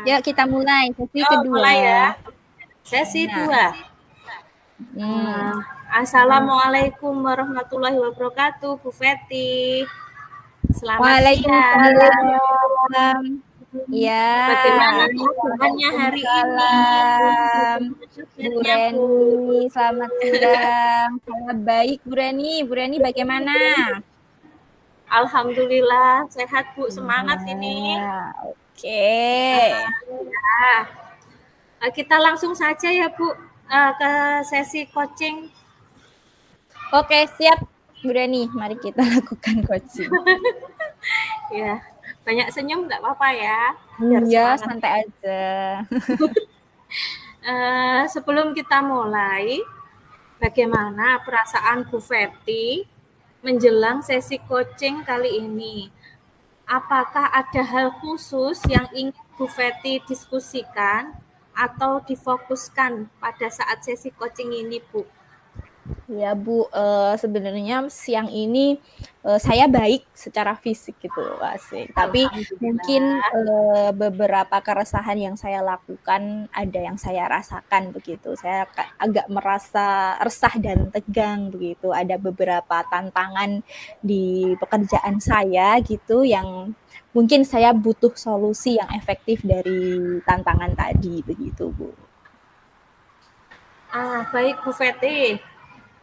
Yuk kita mulai sesi Oh, kedua. mulai ya. Sesi Nah, 2. hmm. Assalamualaikum warahmatullahi wabarakatuh, Bu Feti. Selamat siang. Waalaikumsalam. Ya, Bagaimana keadaannya hari ini? waalaikumsalam. Bagaimana Bu kabarnya, Bu? Reni, selamat siang. Saya baik, Bu Reni. Bu Reni bagaimana? Alhamdulillah sehat, Bu. Semangat ini. Ya, oke. Kita langsung saja ya, Bu, ke sesi coaching. Oke, siap. Bu Reni, mari kita lakukan coaching. Ya, banyak senyum nggak apa-apa ya, biar Ya, semangat. santai aja. Sebelum kita mulai, bagaimana perasaan Bu Feti menjelang sesi coaching kali ini? Apakah ada hal khusus yang ingin Bu Feti diskusikan atau difokuskan pada saat sesi coaching ini, Bu? Ya Bu, sebenarnya siang ini saya baik secara fisik gitu loh, asik. Tapi mungkin Alhamdulillah. beberapa keresahan yang saya lakukan ada yang saya rasakan begitu. Saya agak merasa resah dan tegang begitu. Ada beberapa tantangan di pekerjaan saya gitu yang mungkin saya butuh solusi yang efektif dari tantangan tadi begitu Bu. Baik Bu Feti.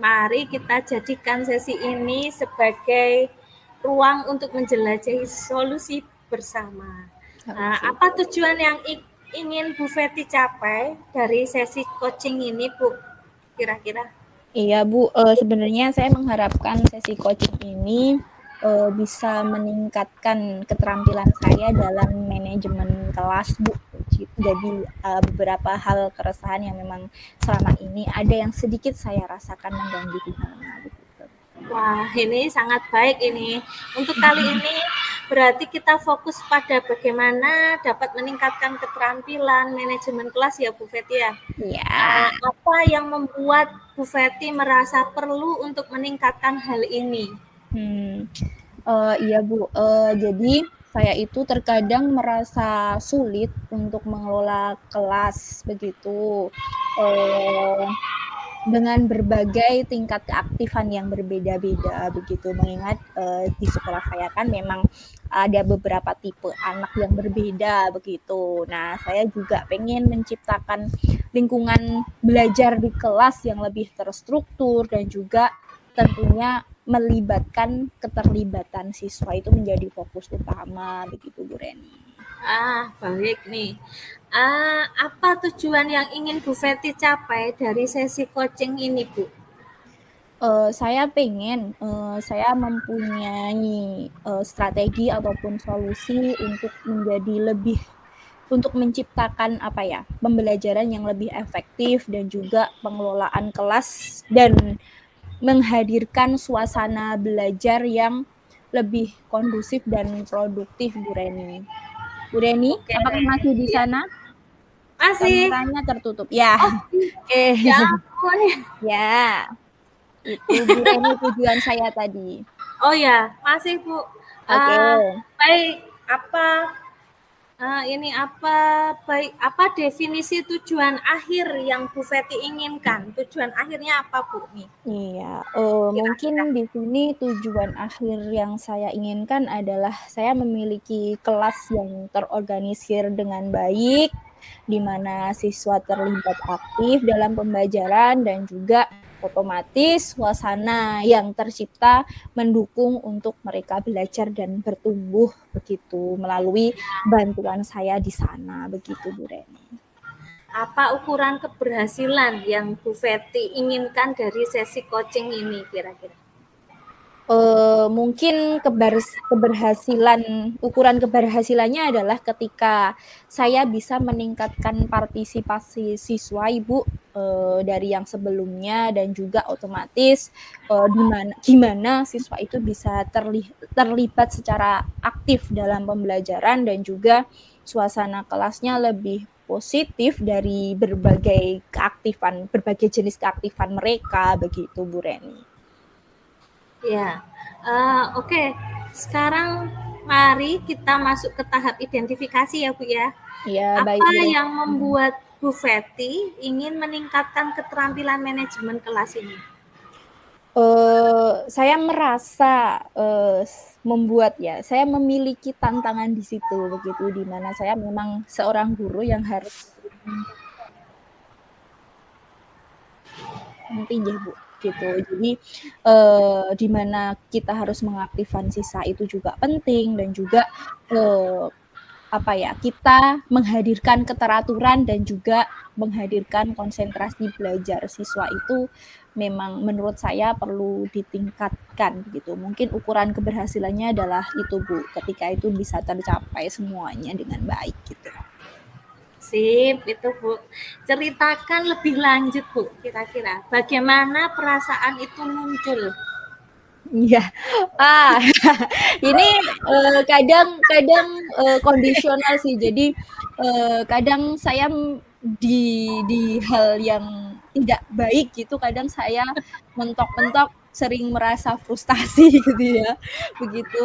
Mari kita jadikan sesi ini sebagai ruang untuk menjelajahi solusi bersama. Apa tujuan yang ingin Bu Feti capai dari sesi coaching ini, Bu? Kira-kira? Iya Bu, sebenarnya saya mengharapkan sesi coaching ini bisa meningkatkan keterampilan saya dalam manajemen kelas Bu. Jadi beberapa hal keresahan yang memang selama ini ada yang sedikit saya rasakan mengganggu di sana. Begitu. Wah, ini sangat baik ini. Untuk kali ini berarti kita fokus pada bagaimana dapat meningkatkan keterampilan manajemen kelas ya Bu Feti ya. Ya. Apa yang membuat Bu Feti merasa perlu untuk meningkatkan hal ini? Iya Bu, jadi saya itu terkadang merasa sulit untuk mengelola kelas begitu. Dengan berbagai tingkat keaktifan yang berbeda-beda begitu, mengingat di sekolah saya kan memang ada beberapa tipe anak yang berbeda begitu. Nah, saya juga pengen menciptakan lingkungan belajar di kelas yang lebih terstruktur dan juga tentunya melibatkan keterlibatan siswa itu menjadi fokus utama begitu Bu Reni. Baik nih. Apa tujuan yang ingin Bu Feti capai dari sesi coaching ini, Bu? Saya pengen saya mempunyai strategi ataupun solusi untuk menjadi lebih untuk menciptakan apa ya, pembelajaran yang lebih efektif dan juga pengelolaan kelas dan menghadirkan suasana belajar yang lebih kondusif dan produktif Bu Reni. Bu Reni, Oke, apakah masih di ya. sana? Masih. Kameranya tertutup. Ya. Oke. Ya ampun. Ya. Itu Bu Reni tujuan saya tadi. Oh ya, masih Bu. Oke. Baik, apa definisi tujuan akhir yang Bu Feti inginkan? Tujuan akhirnya apa, Bu? Nih, Iya, mungkin kira-kira. di sini tujuan akhir yang saya inginkan adalah saya memiliki kelas yang terorganisir dengan baik, di mana siswa terlibat aktif dalam pembelajaran dan juga otomatis suasana yang tercipta mendukung untuk mereka belajar dan bertumbuh begitu melalui bantuan saya di sana begitu Bu Reni. Apa ukuran keberhasilan yang Bu Feti inginkan dari sesi coaching ini kira-kira? Mungkin ukuran keberhasilannya adalah ketika saya bisa meningkatkan partisipasi siswa Ibu dari yang sebelumnya dan juga otomatis gimana siswa itu bisa terlibat secara aktif dalam pembelajaran dan juga suasana kelasnya lebih positif dari berbagai jenis keaktifan mereka begitu Bu Reni. Ya, oke. Sekarang Mari kita masuk ke tahap identifikasi ya Bu ya. Iya, baik Apa Bu Ren. yang membuat Bu Feti ingin meningkatkan keterampilan manajemen kelas ini? Saya merasa, membuat ya, saya memiliki tantangan di situ begitu, di mana saya memang seorang guru yang harus penting ya Bu, gitu. Jadi, di mana kita harus mengaktifkan sisa itu juga penting dan juga, eee, apa ya, kita menghadirkan keteraturan dan juga menghadirkan konsentrasi belajar siswa itu memang menurut saya perlu ditingkatkan gitu. Mungkin ukuran keberhasilannya adalah itu Bu, ketika itu bisa tercapai semuanya dengan baik gitu. Sip, itu Bu. Ceritakan lebih lanjut Bu, kira-kira bagaimana perasaan itu muncul? Iya. Ah, ini, kadang-kadang, kondisional sih. Jadi, kadang saya di hal yang tidak baik gitu, kadang saya mentok-mentok sering merasa frustasi gitu ya. Begitu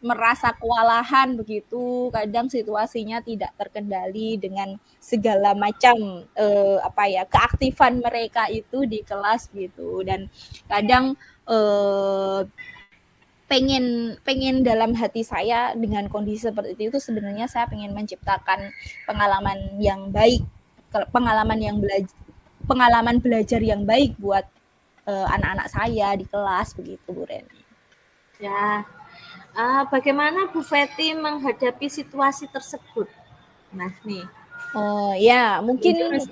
merasa kewalahan begitu, kadang situasinya tidak terkendali dengan segala macam, apa ya, keaktifan mereka itu di kelas gitu. Dan kadang, eee, pengen dalam hati saya dengan kondisi seperti itu sebenarnya saya pengen menciptakan pengalaman yang baik, pengalaman yang pengalaman belajar yang baik buat anak-anak saya di kelas begitu Bu Reni. Ya, bagaimana Bu Feti menghadapi situasi tersebut? Nah, nih, Oh ya, mungkin terus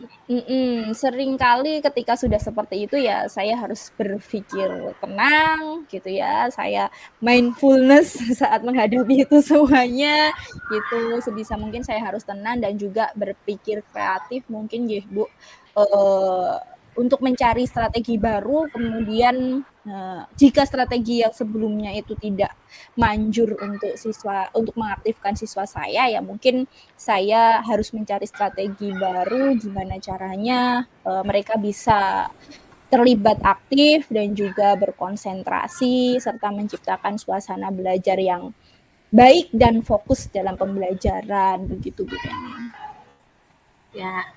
sering kali ketika sudah seperti itu ya saya harus berpikir tenang gitu ya, saya mindfulness saat menghadapi itu semuanya gitu, sebisa mungkin saya harus tenang dan juga berpikir kreatif mungkin ya Bu, eee, untuk mencari strategi baru kemudian, jika strategi yang sebelumnya itu tidak manjur untuk mengaktifkan siswa saya, ya mungkin saya harus mencari strategi baru gimana caranya mereka bisa terlibat aktif dan juga berkonsentrasi serta menciptakan suasana belajar yang baik dan fokus dalam pembelajaran begitu Bu Reni. ya,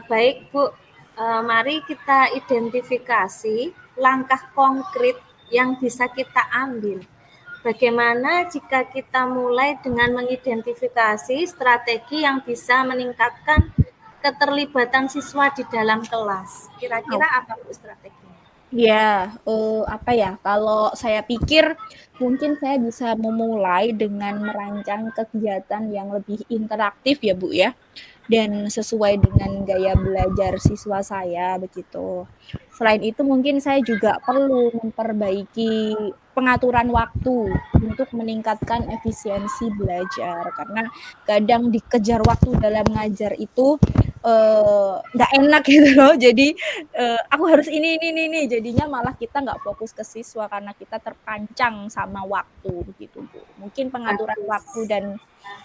baik Bu, mari kita identifikasi langkah konkret yang bisa kita ambil. Bagaimana jika kita mulai dengan mengidentifikasi strategi yang bisa meningkatkan keterlibatan siswa di dalam kelas? Kira-kira apa Bu strateginya? Ya, apa ya, kalau saya pikir mungkin saya bisa memulai dengan merancang kegiatan yang lebih interaktif ya Bu ya, dan sesuai dengan gaya belajar siswa saya begitu. Selain itu mungkin saya juga perlu memperbaiki pengaturan waktu untuk meningkatkan efisiensi belajar karena kadang dikejar waktu dalam mengajar itu nggak enak gitu loh. Jadi aku harus ini, jadinya malah kita nggak fokus ke siswa karena kita terpancang sama waktu begitu Bu. Mungkin pengaturan waktu Bagus. dan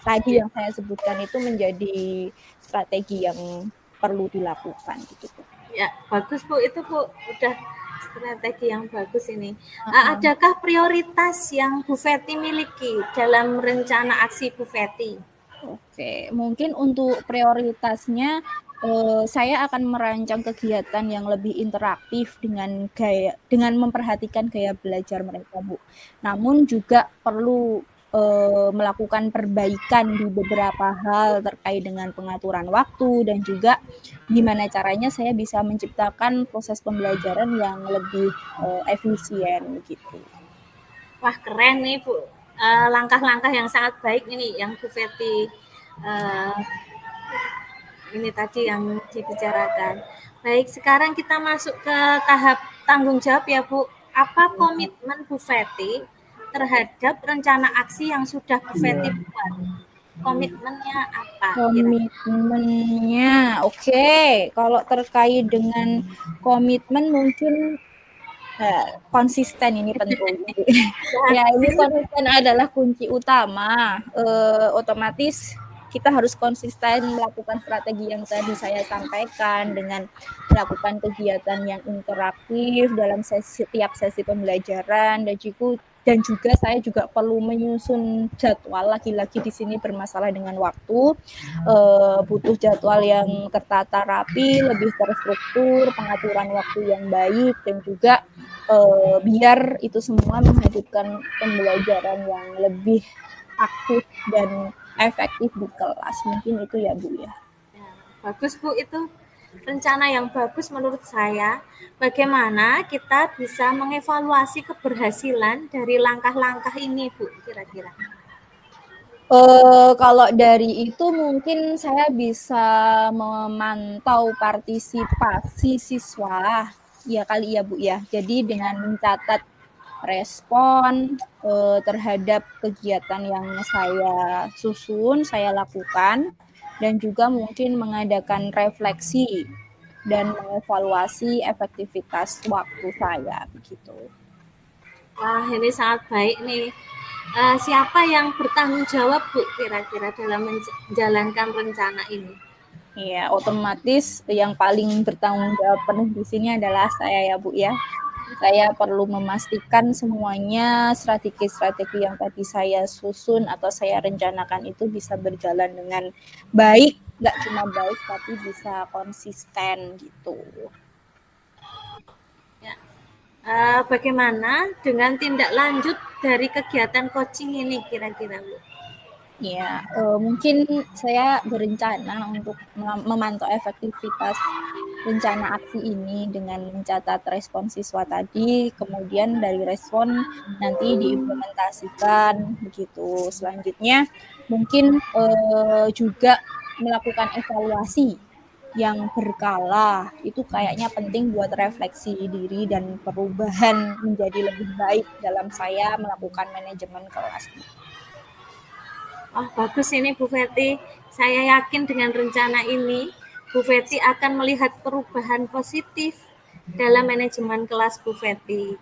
tadi yang saya sebutkan itu menjadi strategi yang perlu dilakukan gitu Bu. Ya, bagus Bu, itu Bu udah strategi yang bagus ini. Uh-uh. Adakah prioritas yang Bu Feti miliki dalam rencana aksi Bu Feti? Oke, mungkin untuk prioritasnya saya akan merancang kegiatan yang lebih interaktif dengan memperhatikan gaya belajar mereka, Bu. Namun juga perlu melakukan perbaikan di beberapa hal terkait dengan pengaturan waktu dan juga gimana caranya saya bisa menciptakan proses pembelajaran yang lebih efisien gitu. Wah, keren nih Bu. Langkah-langkah yang sangat baik ini yang Bu Feti uh, ini tadi yang dibicarakan. Baik, sekarang kita masuk ke tahap tanggung jawab ya Bu. Apa komitmen Bu Feti terhadap rencana aksi yang sudah Bu Feti buat? Komitmennya apa kira-kira? Komitmennya, oke. Kalau terkait dengan komitmen mungkin konsisten ini penting. Ya, ini konsisten adalah kunci utama. Otomatis kita harus konsisten melakukan strategi yang tadi saya sampaikan dengan melakukan kegiatan yang interaktif dalam setiap sesi pembelajaran dan juga dan juga saya juga perlu menyusun jadwal, lagi-lagi di sini bermasalah dengan waktu, butuh jadwal yang tertata rapi, lebih terstruktur, pengaturan waktu yang baik, dan juga biar itu semua menghadirkan pembelajaran yang lebih aktif dan efektif di kelas. Mungkin itu ya Bu ya. Ya, bagus Bu, itu rencana yang bagus menurut saya. Bagaimana kita bisa mengevaluasi keberhasilan dari langkah-langkah ini Bu, kira-kira? Kalau dari itu mungkin saya bisa memantau partisipasi siswa, ya kali ya Bu ya. Jadi dengan mencatat respon terhadap kegiatan yang saya susun, saya lakukan, dan juga mungkin mengadakan refleksi dan mengevaluasi efektivitas waktu saya begitu. Wah, ini sangat baik nih. Siapa yang bertanggung jawab Bu kira-kira dalam menjalankan rencana ini? Ya, otomatis yang paling bertanggung jawab penuh di sini adalah saya ya Bu ya. Saya perlu memastikan semuanya strategi-strategi yang tadi saya susun atau saya rencanakan itu bisa berjalan dengan baik, nggak cuma baik tapi bisa konsisten gitu. Ya. Bagaimana dengan tindak lanjut dari kegiatan coaching ini kira-kira Bu? Ya, mungkin saya berencana untuk memantau efektivitas rencana aksi ini dengan mencatat respon siswa tadi, kemudian dari respon nanti diimplementasikan begitu. Selanjutnya mungkin juga melakukan evaluasi yang berkala. Itu kayaknya penting buat refleksi diri dan perubahan menjadi lebih baik dalam saya melakukan manajemen kelas. Oh, bagus ini Bu Feti. Saya yakin dengan rencana ini, Bu Feti akan melihat perubahan positif dalam manajemen kelas Bu Feti.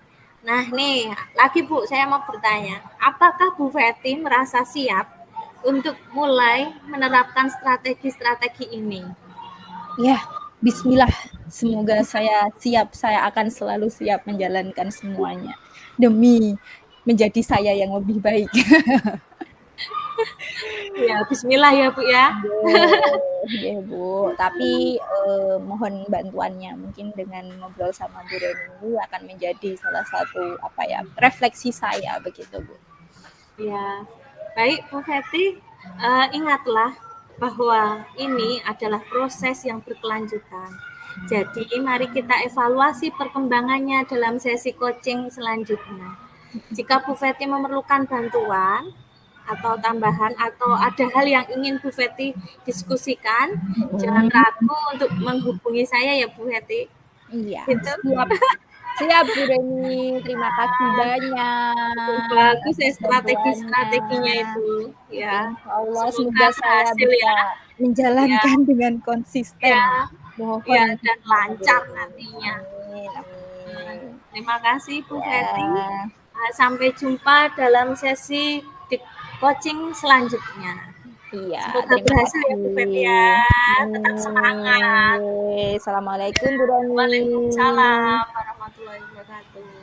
Nah, nih, lagi Bu, saya mau bertanya, apakah Bu Feti merasa siap untuk mulai menerapkan strategi-strategi ini? Ya, bismillah. Semoga saya siap, saya akan selalu siap menjalankan semuanya demi menjadi saya yang lebih baik. Ya, bismillah ya Bu ya. Nggih, Bu. Tapi mohon bantuannya. Mungkin dengan ngobrol sama Bu Reni ini akan menjadi salah satu apa ya, refleksi saya begitu, Bu. Ya, baik Bu Feti, ingatlah bahwa ini adalah proses yang berkelanjutan. Jadi mari kita evaluasi perkembangannya dalam sesi coaching selanjutnya. Jika Bu Feti memerlukan bantuan atau tambahan atau ada hal yang ingin Bu Feti diskusikan, jangan ragu untuk menghubungi saya ya Bu Feti. Iya, Gitu. siap. Siap, Bu Reni. Terima kasih banyak Bagus ya atas bantuannya. strategi-strateginya itu. Ya, Insya Allah, semoga semoga saya berhasil bisa ya. Ya, menjalankan dengan konsisten. ya, ya, Mohon dan sama Bu lancar Reni. nantinya. Amin, amin. Terima kasih Bu Feti. Ya, Sampai jumpa dalam sesi coaching selanjutnya. iya, Semoga terima berhasil ya Bu Feti kasih. ya. Tetap semangat. Amin. Assalamualaikum, Bu Reni. Waalaikumsalam warahmatullahi wabarakatuh.